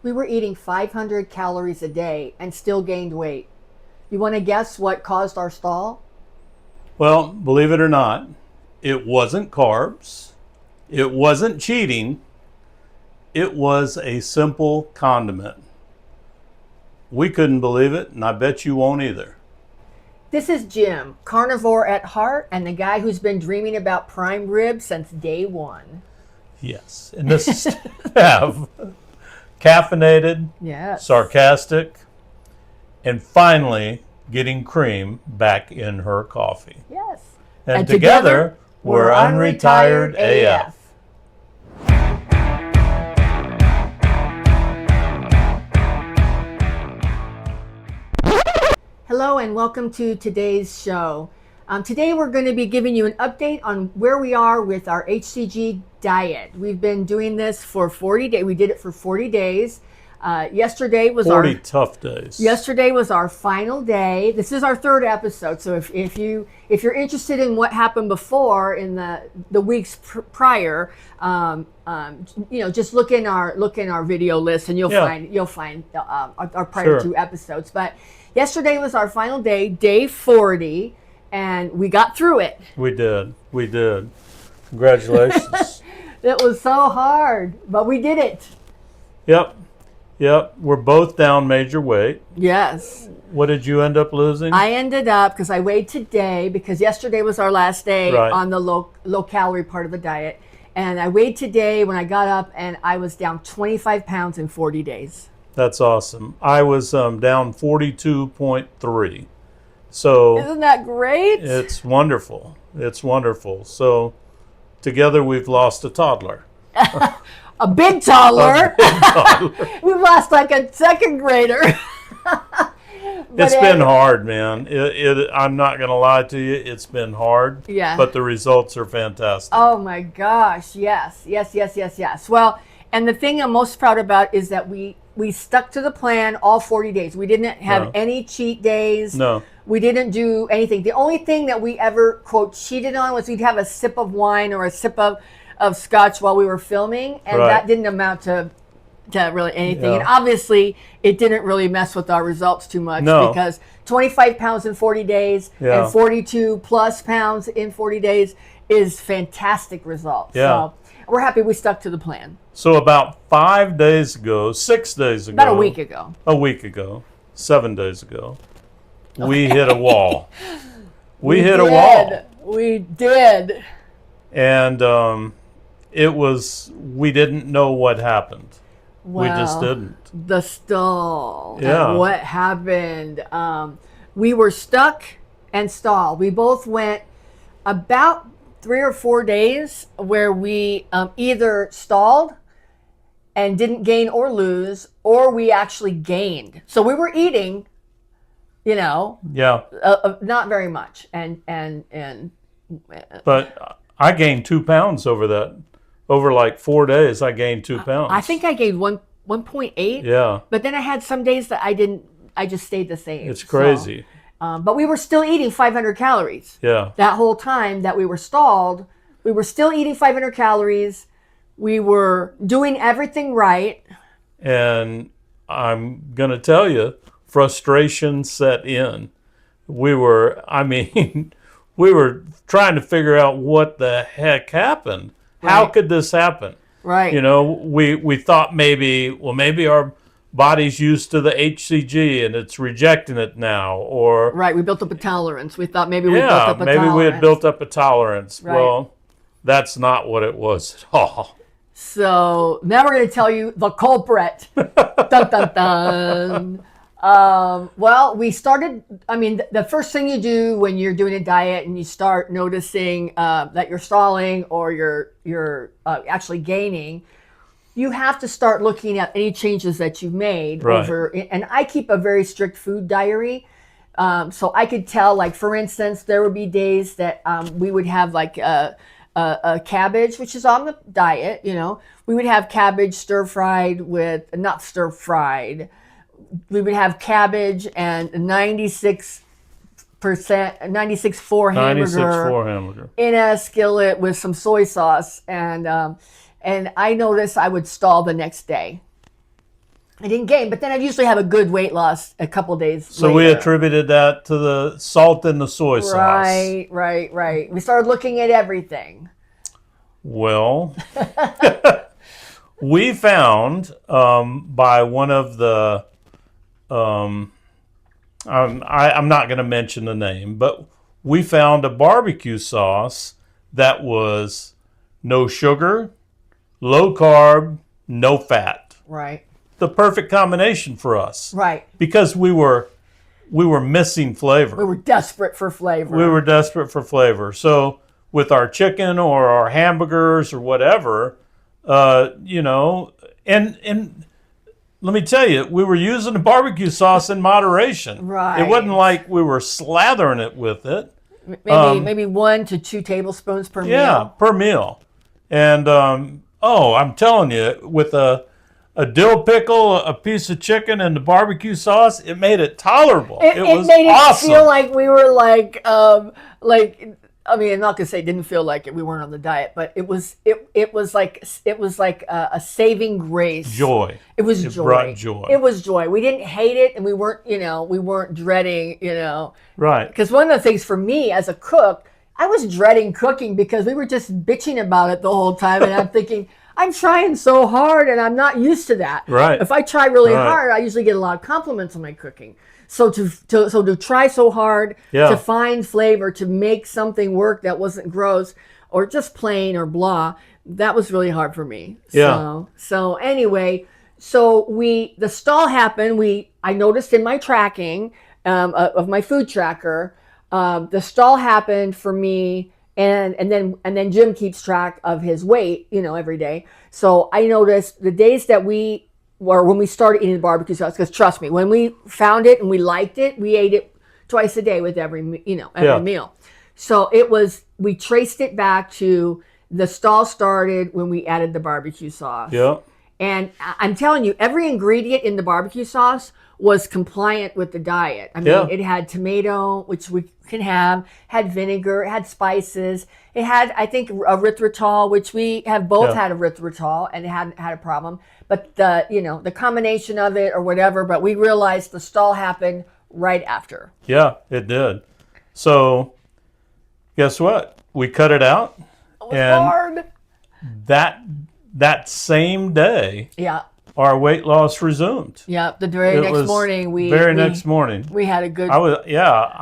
We were eating 500 calories a day and still gained weight. You want to guess what caused our stall? Well, believe it or not, it wasn't carbs. It wasn't cheating. It was a simple condiment. We couldn't believe it, and I bet you won't either. This is Jim, carnivore at heart, and the guy who's been dreaming about prime rib since day one. Yes, and this is Steph, caffeinated, Yes. sarcastic, and finally getting cream back in her coffee. Yes. And together, we're Unretired AF. Hello and welcome to today's show. Today we're going to be giving you an update on where we are with our HCG diet. We've been doing this for 40 days. We did it for 40 days. Yesterday was 40 tough days. Yesterday was our final day. This is our third episode. So if you're interested in what happened before in the weeks prior, just look in our video list and you'll find our prior two episodes. But yesterday was our final day, day 40, and we got through it. We did. Congratulations. It was so hard, but we did it. Yep. We're both down major weight. Yes. What did you end up losing? I ended up, because I weighed today, because yesterday was our last day on the low calorie part of the diet. And I weighed today when I got up, and I was down 25 pounds in 40 days. That's awesome. I was down 42.3. So isn't that great? It's wonderful. So together we've lost a toddler. A big toddler. We've lost like a second grader. It's been hard, man. I'm not going to lie to you. It's been hard. Yeah. But the results are fantastic. Oh my gosh. Yes. Well, and the thing I'm most proud about is that we stuck to the plan all 40 days. We didn't have any cheat days. No. We didn't do anything. The only thing that we ever, quote, cheated on was we'd have a sip of wine or a sip of scotch while we were filming, and that didn't amount to really anything. Yeah. And obviously, it didn't really mess with our results too much because 25 pounds in 40 days and 42 plus pounds in 40 days is fantastic results. Yeah. So we're happy we stuck to the plan. So about 6 days ago, about a week ago, 7 days ago, we hit a wall. We did. And we didn't know what happened. Well, we just didn't. The stall. Yeah. And what happened? We were stuck and stalled. We both went about 3 or 4 days where we either stalled and didn't gain or lose, or we actually gained. So we were eating, not very much, But I gained 2 pounds over like 4 days. I gained 2 pounds. I think I gained 1.8. Yeah. But then I had some days that I didn't. I just stayed the same. It's crazy. But we were still eating 500 calories. Yeah. That whole time that we were stalled, we were still eating 500 calories. We were doing everything right. And I'm going to tell you, frustration set in. We were trying to figure out what the heck happened. Right. How could this happen? Right. We thought maybe our body's used to the HCG and it's rejecting it now, or right. We built up a tolerance. We thought maybe we built up a tolerance. Maybe we had built up a tolerance. Right. Well, that's not what it was at all. So now we're going to tell you the culprit. Dun, dun, dun. Well, we started, the first thing you do when you're doing a diet and you start noticing that you're stalling or you're actually gaining, you have to start looking at any changes that you've made and I keep a very strict food diary. So I could tell, like, for instance, there would be days that we would have like a cabbage, which is on the diet, we would have cabbage not stir fried. We would have cabbage and 96 4 hamburger in a skillet with some soy sauce, and I noticed I would stall the next day. I didn't gain, but then I usually have a good weight loss a couple days So later. we attributed that to the salt in the soy sauce. Right. We started looking at everything. Well, we found by one of the, I'm not going to mention the name, but we found a barbecue sauce that was no sugar, low carb, no fat. Right. The perfect combination for us. Right. Because we were missing flavor. We were desperate for flavor. We were desperate for flavor. So with our chicken or our hamburgers or whatever, and let me tell you, we were using the barbecue sauce in moderation. Right. It wasn't like we were slathering it with it. Maybe 1 to 2 tablespoons per meal. Yeah, per meal. And I'm telling you, with a dill pickle, a piece of chicken, and the barbecue sauce, it made it tolerable. It was made awesome. It feel like we were I mean, I'm not gonna say it didn't feel like it. We weren't on the diet, but it was like a saving grace. Joy. It was It joy. brought joy. It was joy. We didn't hate it, and we weren't dreading. Right. Because one of the things for me as a cook, I was dreading cooking because we were just bitching about it the whole time, and I'm thinking, I'm trying so hard, and I'm not used to that. Right. If I try really Right. hard, I usually get a lot of compliments on my cooking. So to try so hard to find flavor, to make something work that wasn't gross or just plain or blah, that was really hard for me. Yeah. So anyway, the stall happened. I noticed in my tracking of my food tracker, the stall happened for me, and then Jim keeps track of his weight, every day. So I noticed the days that when we started eating the barbecue sauce, because trust me, when we found it and we liked it, we ate it twice a day with every meal. So we traced it back to the stall started when we added the barbecue sauce. Yeah. And I'm telling you, every ingredient in the barbecue sauce was compliant with the diet. I mean, it had tomato, which we can have, had vinegar, it had spices. It had, I think, erythritol, which we have both had erythritol and hadn't had a problem. But the combination of it or whatever, but we realized the stall happened right after. Yeah, it did. So guess what? We cut it out. It was hard. That same day, our weight loss resumed. Yeah, the very next morning next morning we had a good. I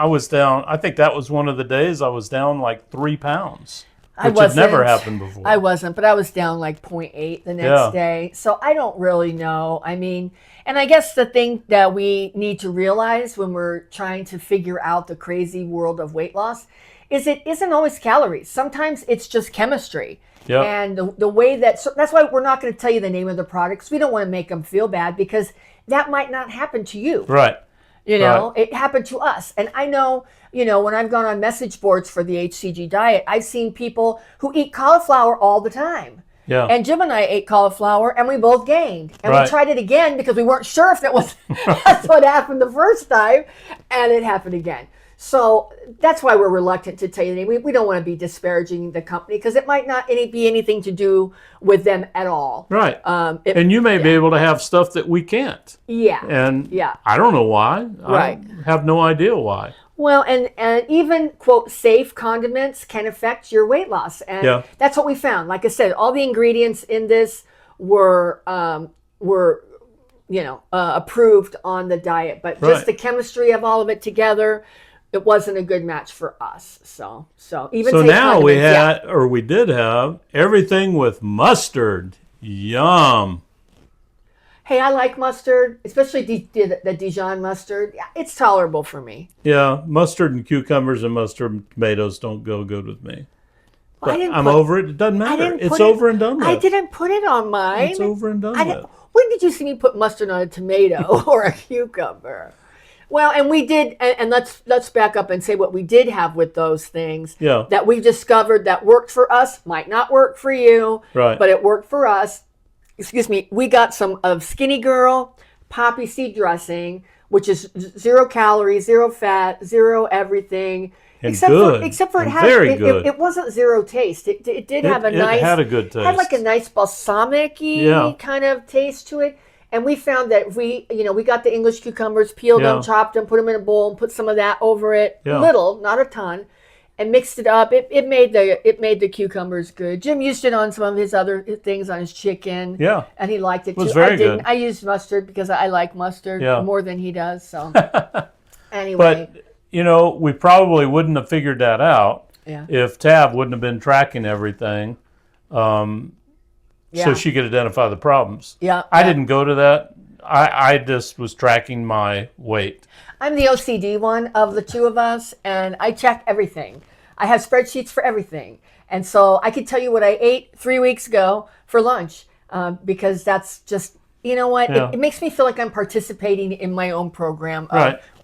was down. I think that was one of the days I was down like 3 pounds, which had never happened before. I wasn't, but I was down like 0.8 the next day. So I don't really know. I mean, and I guess the thing that we need to realize when we're trying to figure out the crazy world of weight loss is it isn't always calories. Sometimes it's just chemistry. Yep. And the way that's why we're not going to tell you the name of the products. We don't want to make them feel bad because that might not happen to you. Right. It happened to us. And I know, when I've gone on message boards for the HCG diet, I've seen people who eat cauliflower all the time. Yeah. And Jim and I ate cauliflower and we both gained. And we tried it again because we weren't sure if that was that's what happened the first time. And it happened again. So that's why we're reluctant to tell you the name. We don't want to be disparaging the company because it might not be anything to do with them at all. Right. And you may be able to have stuff that we can't. Yeah. And I don't know why. Right. I have no idea why. Well, and even, quote, safe condiments can affect your weight loss. And that's what we found. Like I said, all the ingredients in this were approved on the diet. But just the chemistry of all of it together, it wasn't a good match for us. So now we did have everything with mustard. Yum. Hey, I like mustard, especially the Dijon mustard. Yeah, it's tolerable for me. Yeah, mustard and cucumbers and mustard and tomatoes don't go good with me. But I'm over it. It doesn't matter. It's over and done with. I didn't put it on mine. It's over and done with. When did you see me put mustard on a tomato or a cucumber? Well, and we did, and let's back up and say what we did have with those things that we discovered that worked for us, might not work for you, but it worked for us. Excuse me, we got some of Skinny Girl poppy seed dressing, which is 0 calories, 0 fat, 0 everything. And except for it wasn't 0 taste. It did have a nice, it had a good taste. Had like a nice balsamic-y kind of taste to it. And we found that if we got the English cucumbers, peeled them, chopped them, put them in a bowl, and put some of that over it, little, not a ton, and mixed it up. It made the cucumbers good. Jim used it on some of his other things on his chicken. Yeah. And he liked it too. It was very good. I used mustard because I like mustard more than he does. So anyway. But, we probably wouldn't have figured that out if Tab wouldn't have been tracking everything so she could identify the problems. Yeah. I didn't go to that. I just was tracking my weight. I'm the OCD one of the two of us, and I check everything. I have spreadsheets for everything. And so I could tell you what I ate 3 weeks ago for lunch because that's just, you know what? It makes me feel like I'm participating in my own program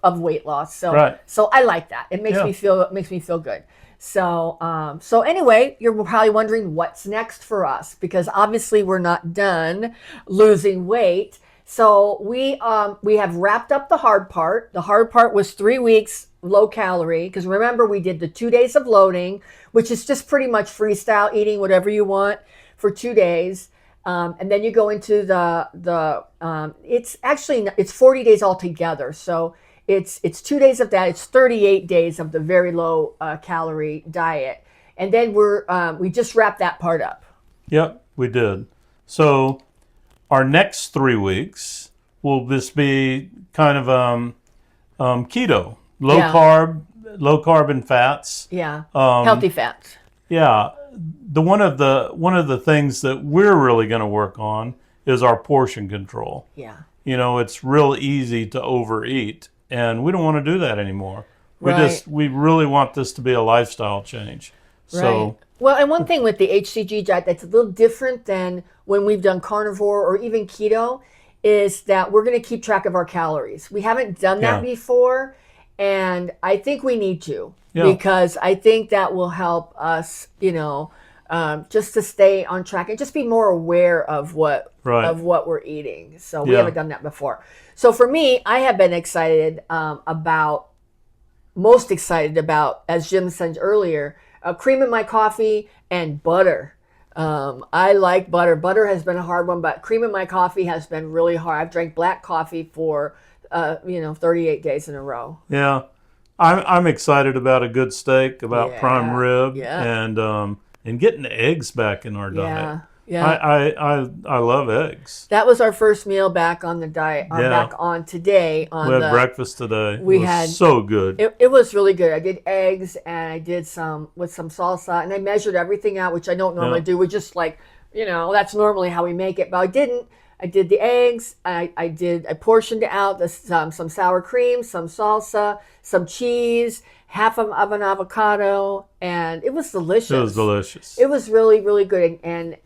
of weight loss. So so I like that. It makes me feel good. So so anyway, you're probably wondering what's next for us because obviously we're not done losing weight. So we have wrapped up the hard part. The hard part was 3 weeks low calorie because remember we did the 2 days of loading, which is just pretty much freestyle eating whatever you want for 2 days, and then you go into it's 40 days altogether. So it's 2 days of that. It's 38 days of the very low calorie diet, and then we just wrapped that part up. Yep, we did. So our next 3 weeks will just be kind of keto, low carb and fats. Yeah, healthy fats. Yeah, one of the things that we're really going to work on is our portion control. Yeah, it's real easy to overeat, and we don't want to do that anymore. We really want this to be a lifestyle change. So. Well, and one thing with the HCG diet that's a little different than when we've done carnivore or even keto is that we're going to keep track of our calories. We haven't done that before, and I think we need to because I think that will help us, just to stay on track and just be more aware of what we're eating. So we haven't done that before. So for me, I have been most excited about, as Jim said earlier, cream in my coffee and butter. I like butter. Butter has been a hard one, but cream in my coffee has been really hard. I've drank black coffee for 38 days in a row. Yeah, I'm excited about a good steak, about prime rib, and getting eggs back in our diet. Yeah, I love eggs. That was our first meal back on the diet. Back on today. We had breakfast today. It was so good. It was really good. I did eggs and I did some with some salsa, and I measured everything out, which I don't normally do. We just that's normally how we make it, but I didn't. I did the eggs. I portioned out some sour cream, some salsa, some cheese, half of an avocado, and it was delicious. It was delicious. It was really, really good. And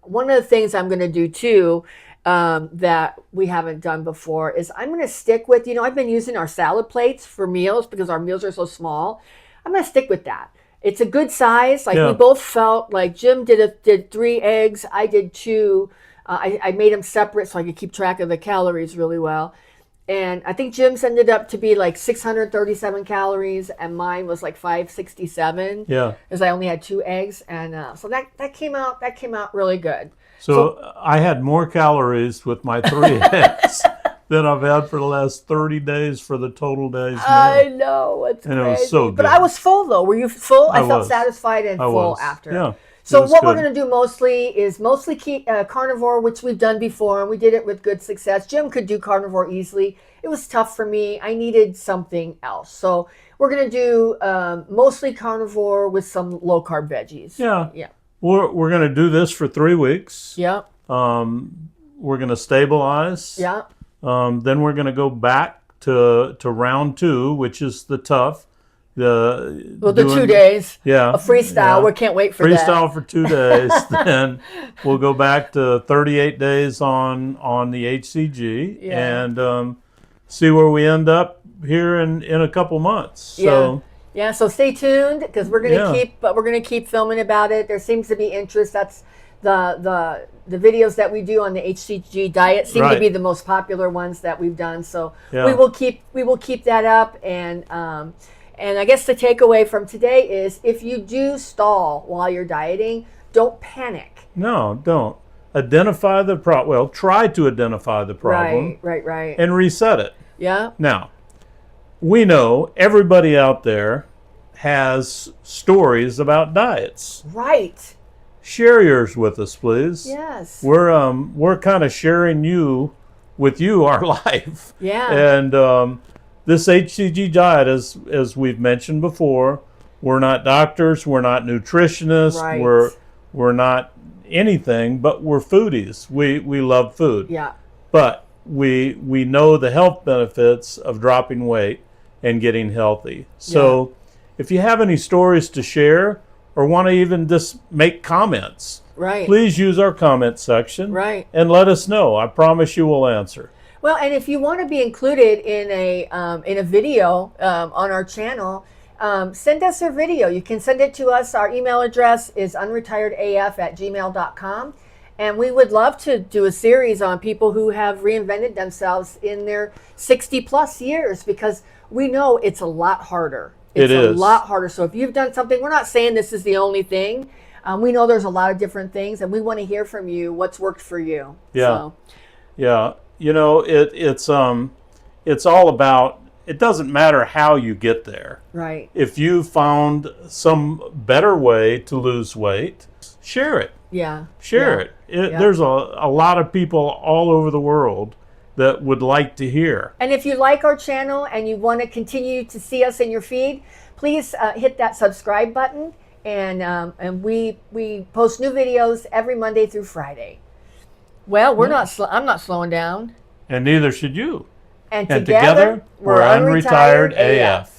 one of the things I'm going to do too that we haven't done before is I'm going to stick with, I've been using our salad plates for meals because our meals are so small. I'm going to stick with that. It's a good size. We both felt like Jim did 3 eggs. I did 2. I made them separate so I could keep track of the calories really well. And I think Jim's ended up to be like 637 calories, and mine was like 567. Yeah, because I only had 2 eggs, and so that came out really good. So I had more calories with my 3 eggs than I've had for the last 30 days for the total days meal. I know, it's crazy. And it was so good. But I was full though. Were you full? I felt satisfied and full after. Yeah. So what we're going to do mostly is carnivore, which we've done before, and we did it with good success. Jim could do carnivore easily. It was tough for me. I needed something else. So we're going to do mostly carnivore with some low-carb veggies. Yeah. Yeah. We're going to do this for 3 weeks. Yeah. We're going to stabilize. Yeah. Then we're going to go back to round 2, which is the tough. The 2 days. Yeah. A freestyle. Yeah. We can't wait for that. Freestyle for 2 days. Then we'll go back to 38 days on the HCG and see where we end up here in a couple months. So so stay tuned because we're gonna keep filming about it. There seems to be interest. That's the videos that we do on the HCG diet seem to be the most popular ones that we've done. So we will keep that up. And I guess the takeaway from today is if you do stall while you're dieting, don't panic. No, don't. identify the problem. Well, try to identify the problem. Right. And reset it. Yeah. Now, we know everybody out there has stories about diets. Right. Share yours with us, please. Yes. We're kind of sharing with you our life. Yeah. And this HCG diet, as we've mentioned before, we're not doctors, we're not nutritionists, Right. we're not anything, but we're foodies. We love food. Yeah. But we know the health benefits of dropping weight and getting healthy. So if you have any stories to share or want to even just make comments, Right. please use our comment section. Right. And let us know. I promise you we'll answer. Well, and if you want to be included in a video on our channel, send us a video. You can send it to us. Our email address is unretiredaf@gmail.com. And we would love to do a series on people who have reinvented themselves in their 60 plus years, because we know it's a lot harder. It's a lot harder. So if you've done something, we're not saying this is the only thing. We know there's a lot of different things, and we want to hear from you what's worked for you. Yeah. So. Yeah. You know, it's all about, it doesn't matter how you get there. Right. If you found some better way to lose weight, share it. Yeah. Share it. There's a lot of people all over the world that would like to hear. And if you like our channel and you want to continue to see us in your feed, please hit that subscribe button. And we post new videos every Monday through Friday. Well, I'm not slowing down. And neither should you. And together we're Unretired AF.